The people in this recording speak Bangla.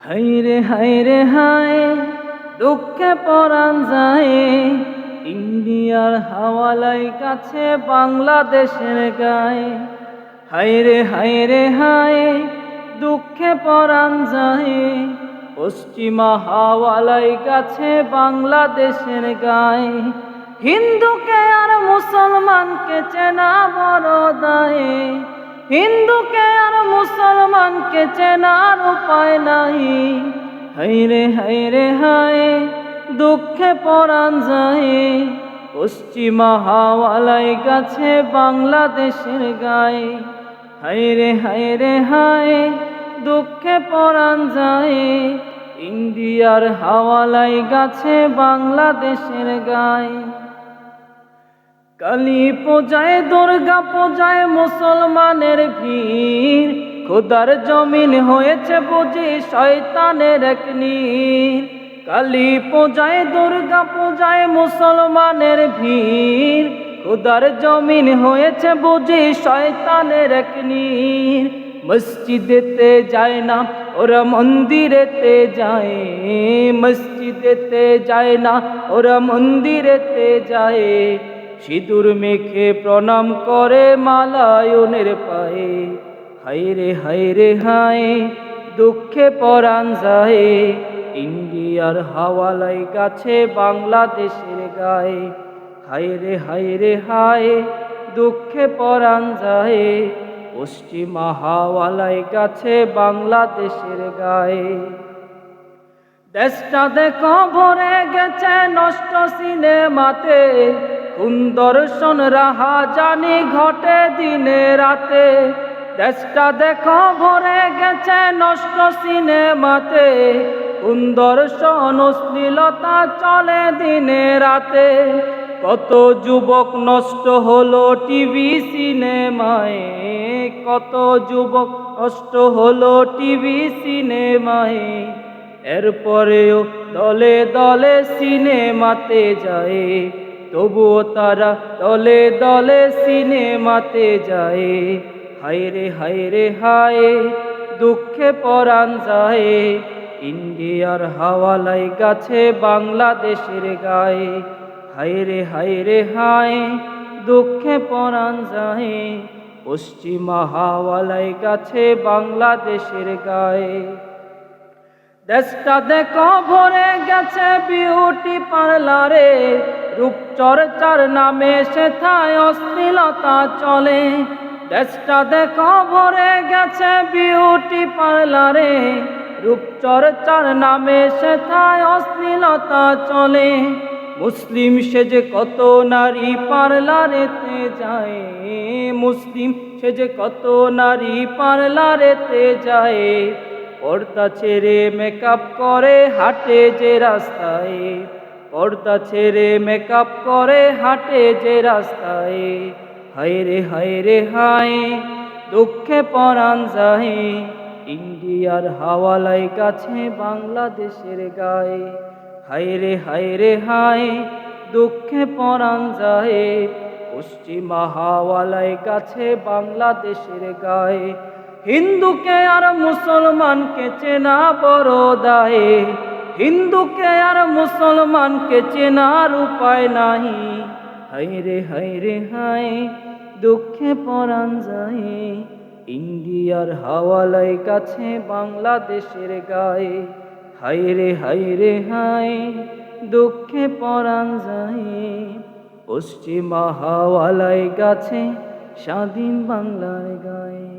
হায়রে হায়রে হায়, দুঃখে পরাণ যায়, ইন্ডিয়ার হাওয়ালাই কাছে বাংলাদেশের গায়ে। হায়রে হায়রে হায়, দুঃখে পরাণ যায়, পশ্চিমা হাওয়ালাই কাছে বাংলাদেশের গায়ে। হিন্দুকে আর মুসলমানকে চেনা বড় দায়ে, হিন্দুকে আর মুসলমানকে চেনার উপায় নাই। হায়রে হায়রে হায়, দুঃখে পরাণ যায়, পশ্চিমা হাওয়ালাই কাছে বাংলাদেশের গায়ে। হায়রে হায়রে হায়, দুঃখে পরাণ যায়, ইন্ডিয়ার হাওয়ালাই গাছে বাংলাদেশের গায়ে। কালী পূজায় দুর্গা পূজায় মুসলমানের ভিড়, খোদার জমিন হয়েছে বুঝি শয়তানের এক নীর। কালী পূজায় দুর্গা পূজায় মুসলমানের ভিড়, খোদার জমিন হয়েছে বুঝি শয়তানের এক নীর। মসজিদেতে যায় না ওরা মন্দিরেতে যায়, মসজিদেতে যায় না ওরা মন্দিরেতে যায়। সিঁদুর মেখে প্রণাম করে মালায়নের পায়ে। হায়রে হায়রে হায়, দুঃখে পরাণ যায়, ইন্ডিয়ার হাওয়ালাই কাছে বাংলাদেশের গায়ে। হায়রে হায়রে হায়, দুঃখে পরাণ যায়, পশ্চিমা হাওয়ালাই কাছে বাংলাদেশের গায়ে। দেশটা দেখো ভরে গেছে নষ্ট সিনেমাতে, কোন দর্শন রাহা জানি ঘটে দিনে রাতে। দেশটা দেখো ভরে গেছে নষ্ট সিনেমাতে, কোন দর্শন অশ্লীলতা চলে দিনে রাতে। কত যুবক নষ্ট হলো টিভি সিনেমায়, কত যুবক নষ্ট হলো টিভি সিনেমায়। এরপরেও দলে দলে সিনেমাতে যায়, তবুও তারা দলে দলে সিনেমাতে যায়। হায়রে হায়রে হায়, দুঃখে পরাণ যায়, ইন্ডিয়ার হাওয়ালাই গাছে বাংলাদেশের গায়ে। হায়রে হায়রে হায়, দুঃখে পরাণ যায়, পশ্চিমা হাওয়ালাই গাছে বাংলাদেশের গায়ে। দেশটা দেখো ভরে গেছে বিউটি পার্লারে, রূপচর্চার নামে সেথায় অশ্লীলতা চলে। দেশটা দেখো ভরে গেছে বিউটি পার্লারে, রূপচর্চার নামে সেথায় অশ্লীলতা চলে। মুসলিম সেজে কত নারী পার্লারেতে যায়, মুসলিম সেজে কত নারী পার্লারেতে যায়। পর্দা ছেড়ে মেকআপ করে হাঁটে যে রাস্তায়, পর্দা ছেড়ে মেকআপ করে হাঁটে যে রাস্তায়। হায়রে হায়রে হায়, দুঃখে পরাণ যায়, ইন্ডিয়ার হাওয়ালাই কাছে বাংলাদেশের গায়ে। হায়রে হায়রে হায়, দুঃখে পরাণ যায়, পশ্চিমা হাওয়ালাই কাছে বাংলাদেশের গায়ে। হিন্দুকে আর মুসলমানকে চেনা বড় দায়ে, হিন্দুকে আর মুসলমানকে চেনার উপায় নাই। হায়রে হায়রে হায়, দুঃখে পরাণ যায়, ইন্ডিয়ার হাওয়ালাই কাছে বাংলাদেশের গায়ে। হায়রে হায়রে হায়, দুঃখে পরাণ যায়, পশ্চিমা হাওয়ালাই কাছে স্বাধীন বাংলার গায়ে।